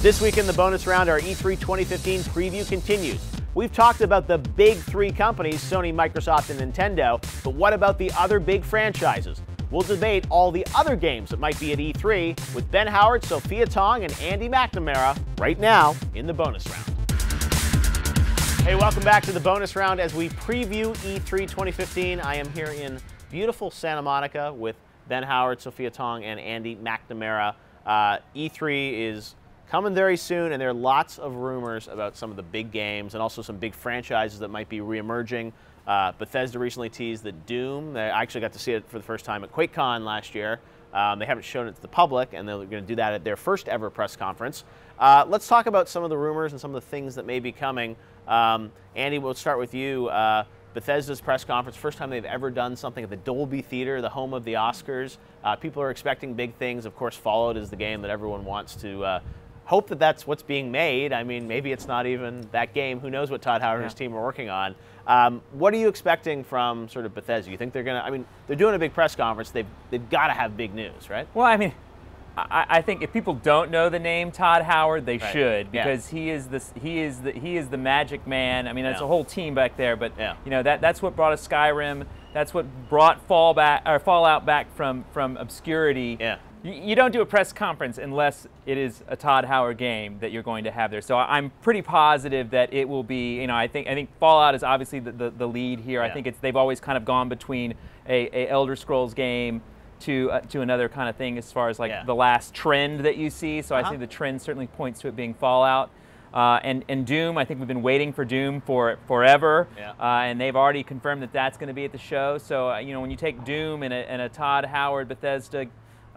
This week in the bonus round, our E3 2015 preview continues. We've talked about the big three companies, Sony, Microsoft, and Nintendo, but what about the other big franchises? We'll debate all the other games that might be at E3 with Ben Howard, Sophia Tong, and Andy McNamara right now in the bonus round. Hey, welcome back to the bonus round as we preview E3 2015. I am here in beautiful Santa Monica with Ben Howard, Sophia Tong, and Andy McNamara. E3 is coming very soon, and there are lots of rumors about some of the big games and also some big franchises that might be re-emerging. Bethesda recently teased that Doom, I actually got to see it for the first time at QuakeCon last year. They haven't shown it to the public, and they're going to do that at their first ever press conference. Let's talk about some of the rumors and some of the things that may be coming. Andy, we'll start with you. Bethesda's press conference, first time they've ever done something at the Dolby Theater, the home of the Oscars. People are expecting big things. Of course, Fallout is the game that everyone wants to hope that that's what's being made. I mean, maybe it's not even that game. Who knows what Todd Howard and his team are working on. What are you expecting from sort of Bethesda? You think they're going to, I mean, they're doing a big press conference. They've got to have big news, right? Well, I mean, I think if people don't know the name Todd Howard, they should, because he is the magic man. I mean, that's a whole team back there, but you know, that's what brought us Skyrim. That's what brought Fallout back from obscurity. You don't do a press conference unless it is a Todd Howard game that you're going to have there. So I'm pretty positive that it will be. You know, I think Fallout is obviously the lead here. I think they've always kind of gone between a Elder Scrolls game to another kind of thing as far as like the last trend that you see. So I think the trend certainly points to it being Fallout. And Doom, I think we've been waiting for Doom for forever, and they've already confirmed that that's going to be at the show. So you know, when you take Doom and a Todd Howard Bethesda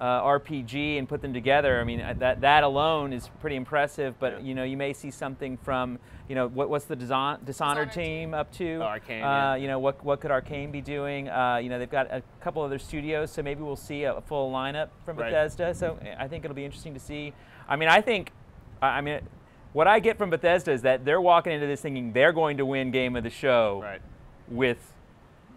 RPG and put them together, I mean, that alone is pretty impressive. But you know, you may see something from, you know, what's the Dishonored team up to? Arcane. You know, what could Arcane be doing? You know, they've got a couple other studios, so maybe we'll see a full lineup from Bethesda. So I think it'll be interesting to see. I mean, what I get from Bethesda is that they're walking into this thinking they're going to win Game of the Show with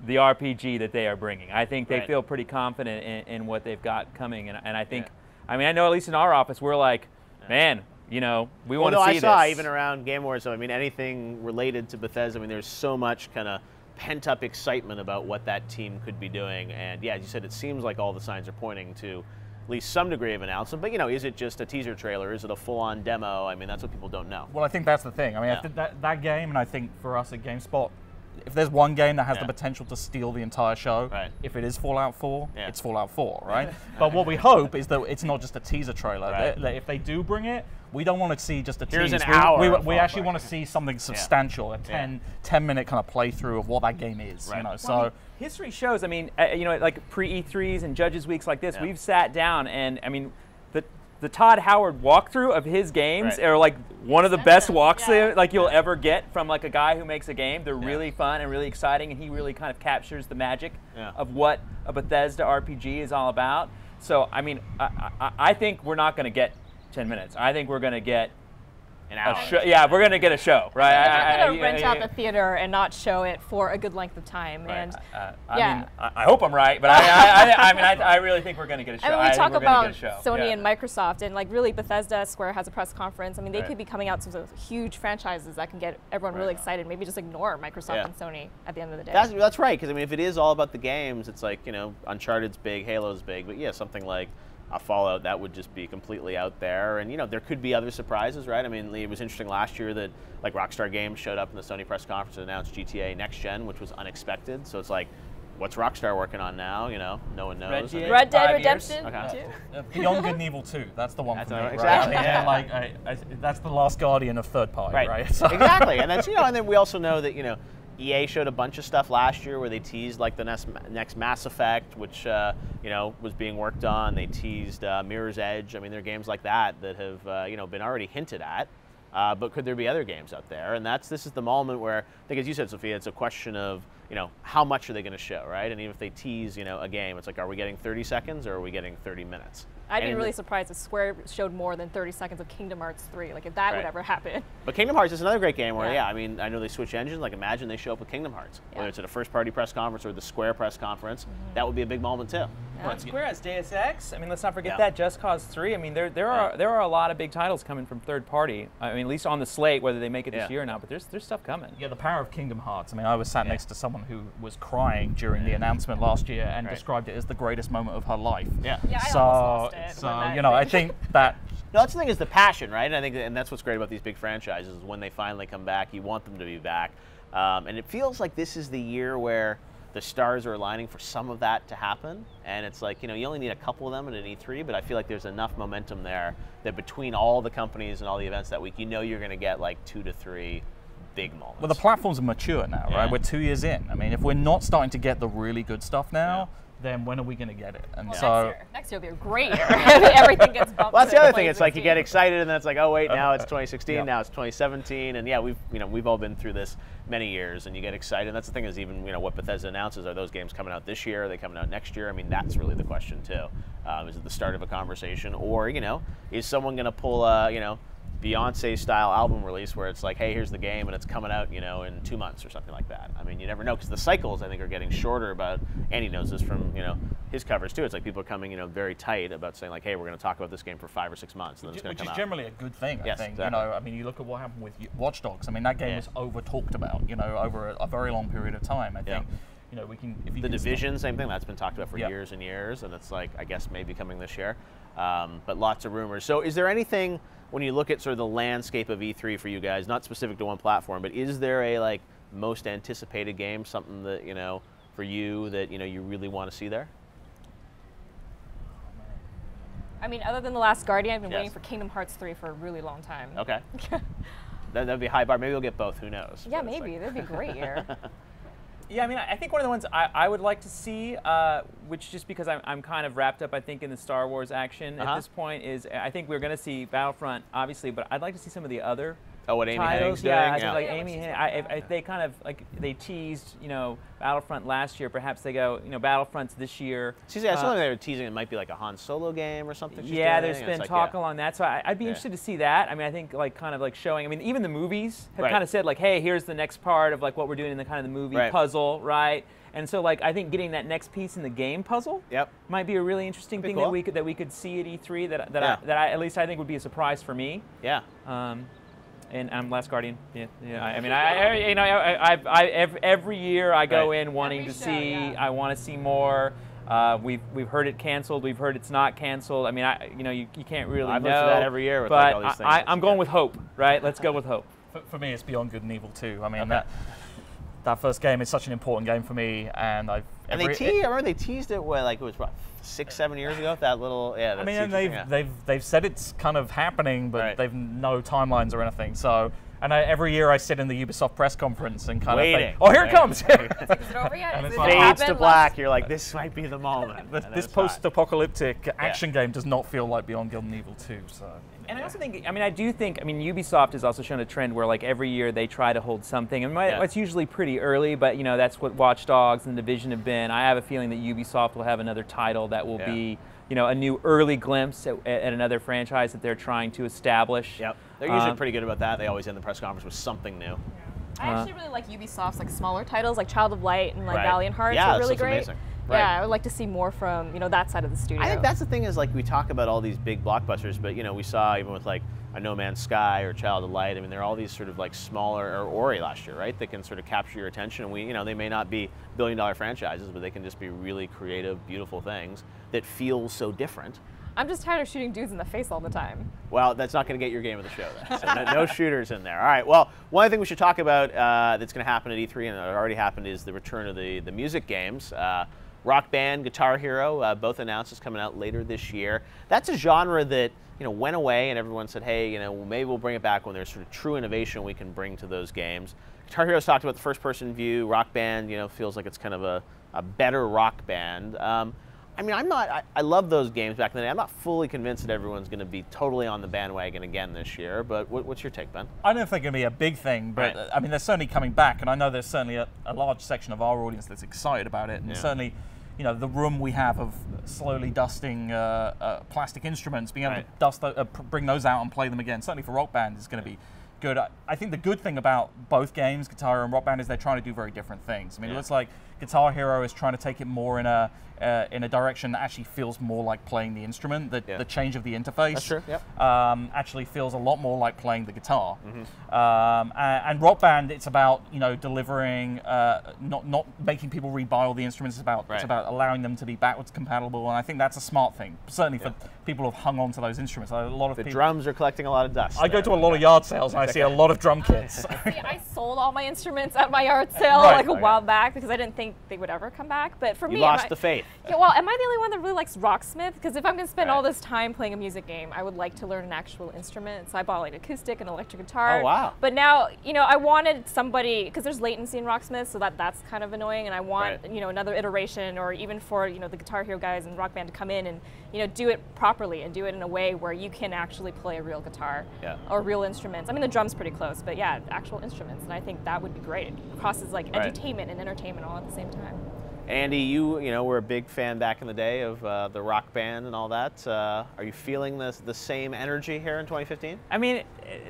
the RPG that they are bringing. I think they feel pretty confident in what they've got coming, and I think, I mean, I know at least in our office we're like, man, you know, we want to see this. I saw even around Game Awards, so I mean, anything related to Bethesda, I mean, there's so much kind of pent-up excitement about what that team could be doing, and yeah, as you said, it seems like all the signs are pointing to at least some degree of announcement, but you know, is it just a teaser trailer? Is it a full-on demo? I mean, that's what people don't know. Well, I think that's the thing. I mean, I think that game, and I think for us at GameSpot, if there's one game that has the potential to steal the entire show, if it is Fallout 4, it's Fallout 4, right? But what we hope is that it's not just a teaser trailer. That if they do bring it, we don't want to see just a teaser. Here's an hour. We actually want to see something substantial, a 10-minute kind of playthrough of what that game is. You know, well, so I mean, history shows. I mean, you know, like pre-E3s and Judges Weeks like this, we've sat down and I mean, the Todd Howard walkthrough of his games are like one of the best walks like you'll ever get from like a guy who makes a game. They're really fun and really exciting, and he really kind of captures the magic of what a Bethesda RPG is all about. So I mean, I think we're not going to get 10 minutes. I think we're going to get an hour. We're going to get a show, right? They're going to rent out the theater and not show it for a good length of time. And I mean, I hope I'm right, but I really think we're going to get a show. I mean, we talk about Sony and Microsoft, and like really Bethesda Square has a press conference. I mean, they could be coming out with huge franchises that can get everyone really excited. Maybe just ignore Microsoft and Sony at the end of the day. That's right, because I mean, if it is all about the games, it's like, you know, Uncharted's big, Halo's big, but yeah, something like a Fallout, that would just be completely out there, and you know, there could be other surprises, right? I mean, it was interesting last year that like Rockstar Games showed up in the Sony press conference and announced GTA Next Gen, which was unexpected. So it's like, what's Rockstar working on now? You know, no one knows. Red Dead Redemption 2. Beyond Good and Evil 2. That's the one. Exactly. Like that's the Last Guardian of third party, right? So. Exactly, and that's, you know, and then we also know that, you know, EA showed a bunch of stuff last year where they teased like the next Mass Effect, which you know, was being worked on. They teased Mirror's Edge. I mean, there are games like that that have you know, been already hinted at. But could there be other games out there? And this is the moment where, I think as you said, Sophia, it's a question of, you know, how much are they going to show, right? And even if they tease, you know, a game, it's like, are we getting 30 seconds or are we getting 30 minutes? I'd be really surprised if Square showed more than 30 seconds of Kingdom Hearts 3, like if that would ever happen. But Kingdom Hearts is another great game where, I mean, I know they switch engines. Like, imagine they show up with Kingdom Hearts, whether it's at a first-party press conference or the Square press conference. That would be a big moment too. But Square has Deus Ex. I mean, let's not forget that. Just Cause 3. I mean, there are a lot of big titles coming from third party. I mean, at least on the slate, whether they make it this year or not. But there's stuff coming. Yeah, the power of Kingdom Hearts. I mean, I was sat next to someone who was crying during the announcement last year and described it as the greatest moment of her life. Yeah, I almost lost it. So you know, I think that. No, that's the thing, is the passion, right? And I think, and that's what's great about these big franchises, is when they finally come back, you want them to be back. And it feels like this is the year where the stars are aligning for some of that to happen. And it's like, you know, you only need a couple of them at an E3, but I feel like there's enough momentum there that between all the companies and all the events that week, you know you're going to get like 2 to 3 big moments. Well, the platforms are mature now, right? We're 2 years in. I mean, if we're not starting to get the really good stuff now, then when are we going to get it? And well, next year will be a great year. Everything gets bumped. Well, that's the other thing. It's like you get excited, and then it's like, oh wait, now it's 2016, now it's 2017, and yeah, we've all been through this many years, and you get excited. And that's the thing, is even what Bethesda announces, are those games coming out this year? Are they coming out next year? I mean, that's really the question too. Is it the start of a conversation, or is someone going to pull a Beyonce-style album release where it's like, hey, here's the game, and it's coming out, in 2 months or something like that. I mean, you never know, because the cycles, I think, are getting shorter. About Andy knows this from his covers too. It's like people are coming very tight about saying like, hey, we're going to talk about this game for 5 or 6 months, and then it's going to come out. Which is generally a good thing, I think. Exactly. I mean, you look at what happened with Watch Dogs. I mean, that game was over talked about, over a very long period of time. I think. We can. If you the Division, same thing. That's been talked about for years and years, and it's like, I guess maybe coming this year, but lots of rumors. So, is there anything when you look at sort of the landscape of E3 for you guys, not specific to one platform, but is there a most anticipated game, something that for you that you really want to see there? I mean, other than The Last Guardian, I've been waiting for Kingdom Hearts 3 for a really long time. Okay. That'd be a high bar. Maybe we'll get both. Who knows? Yeah, maybe. That'd be a great year. Yeah, I mean, I think one of the ones I would like to see, which just because I'm kind of wrapped up, I think, in the Star Wars action at this point, is I think we're going to see Battlefront, obviously, but I'd like to see some of the other what Amy Hennig's doing? Yeah, like Amy Hennig. They kind of they teased Battlefront last year. Perhaps they go Battlefront's this year. See, I saw they were teasing it might be like a Han Solo game or something. Yeah, there's been talk along that. So I'd be interested to see that. I mean, I think kind of showing. I mean, even the movies have kind of said like, hey, here's the next part of what we're doing in the kind of the movie puzzle, right? And so I think getting that next piece in the game puzzle might be a really interesting thing that we could see at E3 that I at least I think would be a surprise for me. Yeah. And Last Guardian, I mean, every year I go in wanting to see. I want to see more. We've heard it canceled. We've heard it's not canceled. I mean, you can't really know. I've looked at that every year with but all these things. I'm going with hope, right? Let's go with hope. For me, it's Beyond Good and Evil 2. I mean, that first game is such an important game for me, and I remember they teased it it was what, 6-7 years ago. That little I mean, and they've said it's kind of happening, but they've no timelines or anything. So, and every year I sit in the Ubisoft press conference and kind of think, oh, here it comes. Is it over yet? And it's fades to black. You're like, this might be the moment. This post-apocalyptic action game does not feel like Beyond Good and Evil 2. So. And I also think, Ubisoft has also shown a trend where every year they try to hold something. And it's usually pretty early, but that's what Watch Dogs and The Division have been. I have a feeling that Ubisoft will have another title that will be, a new early glimpse at another franchise that they're trying to establish. Yep. They're usually pretty good about that. They always end the press conference with something new. I actually really like Ubisoft's smaller titles, like Child of Light and Valiant Hearts are really great. Amazing. Right. Yeah, I would like to see more from that side of the studio. I think that's the thing, is we talk about all these big blockbusters, but we saw even with a No Man's Sky or Child of Light. I mean, there are all these sort of smaller, or Ori last year, right? That can sort of capture your attention. And they may not be billion-dollar franchises, but they can just be really creative, beautiful things that feel so different. I'm just tired of shooting dudes in the face all the time. Well, that's not going to get your game of the show then. So no shooters in there. All right. Well, one thing we should talk about that's going to happen at E3, and it already happened, is the return of the music games. Rock Band, Guitar Hero, both announced is coming out later this year. That's a genre that went away, and everyone said, hey, maybe we'll bring it back when there's sort of true innovation we can bring to those games. Guitar Hero's talked about the first-person view. Rock Band, feels like it's kind of a better rock band. I mean, I love those games back in the day. I'm not fully convinced that everyone's going to be totally on the bandwagon again this year, but what's your take, Ben? I don't know if they're going to be a big thing, but I mean, they're certainly coming back, and I know there's certainly a large section of our audience that's excited about it, and certainly, the room we have of slowly dusting plastic instruments, being able to dust bring those out and play them again, certainly for Rock Band is going to be good. I think the good thing about both games, Guitar Hero and Rock Band, is they're trying to do very different things. I mean, it looks like Guitar Hero is trying to take it more in a direction that actually feels more like playing the instrument. The change of the interface actually feels a lot more like playing the guitar. And Rock Band, it's about delivering, not making people rebuy all the instruments. It's about allowing them to be backwards compatible, and I think that's a smart thing. Certainly for people who've hung on to those instruments. A lot of the drums are collecting a lot of dust. I go to a lot of yard sales and I see a lot of drum kits. See, I sold all my instruments at my yard sale like a while back because I didn't think they would ever come back. But for me, you lost the faith. Yeah, well, am I the only one that really likes Rocksmith? Because if I'm going to spend all this time playing a music game, I would like to learn an actual instrument. So I bought like acoustic and electric guitar. Oh, wow. But now, I wanted somebody, because there's latency in Rocksmith, so that's kind of annoying. And I want, another iteration, or even for, the Guitar Hero guys and Rock Band to come in and, do it properly and do it in a way where you can actually play a real guitar or real instruments. I mean, the drum's pretty close, but yeah, actual instruments. And I think that would be great. It crosses like entertainment and entertainment all at the same time. Andy, you were a big fan back in the day of the Rock Band and all that. Are you feeling the same energy here in 2015? I mean,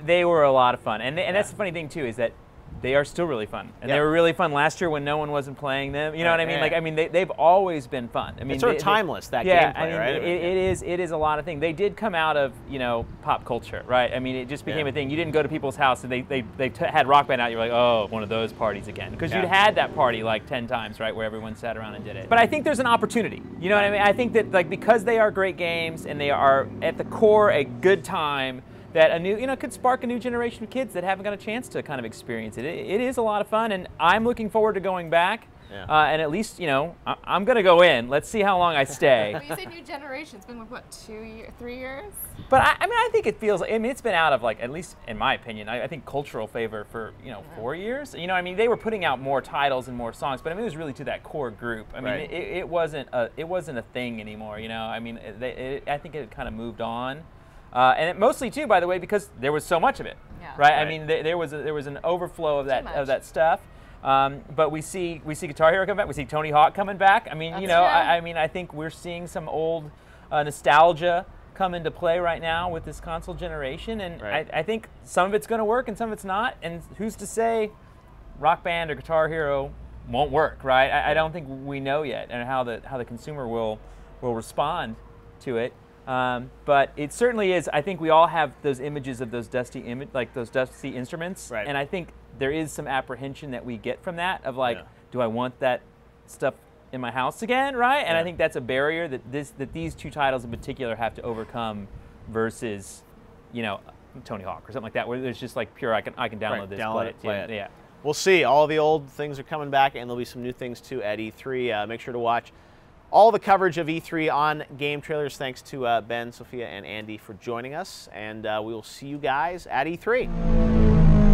they were a lot of fun, and that's the funny thing too, is that they are still really fun, and they were really fun last year when no one wasn't playing them. You know what I mean? Like, I mean, they've always been fun. I mean, it's sort of timeless, that gameplay, I mean, right? It is a lot of things. They did come out of pop culture, right? I mean, it just became a thing. You didn't go to people's house and they had Rock Band out. You're like, oh, one of those parties again, because you'd had that party like 10 times, right, where everyone sat around and did it. But I think there's an opportunity. You know what I mean? I think that because they are great games and they are at the core a good time, that a new, could spark a new generation of kids that haven't got a chance to kind of experience it. It is a lot of fun, and I'm looking forward to going back. And at least, I'm going to go in. Let's see how long I stay. But you say new generation. It's been, what, 3 years? But I mean, I think it feels, it's been out of, at least in my opinion, I think cultural favor for, 4 years. I mean, they were putting out more titles and more songs, but I mean, it was really to that core group. I mean, it wasn't a thing anymore, I mean, I think it kind of moved on. And mostly too, by the way, because there was so much of it, right? I mean, there was an overflow of that stuff. But we see Guitar Hero come back. We see Tony Hawk coming back. I mean, I mean, I think we're seeing some old nostalgia come into play right now with this console generation, and I think some of it's going to work and some of it's not. And who's to say Rock Band or Guitar Hero won't work, right? I don't think we know yet, and how the consumer will respond to it. But it certainly is. I think we all have those images of those dusty instruments, and I think there is some apprehension that we get from that of do I want that stuff in my house again, right? And I think that's a barrier that these two titles in particular have to overcome versus, Tony Hawk or something like that, where there's just pure I can download this, play it. Yeah. We'll see. All the old things are coming back, and there'll be some new things too at E3. Make sure to watch all the coverage of E3 on GameTrailers. Thanks to Ben, Sophia, and Andy for joining us, and we will see you guys at E3.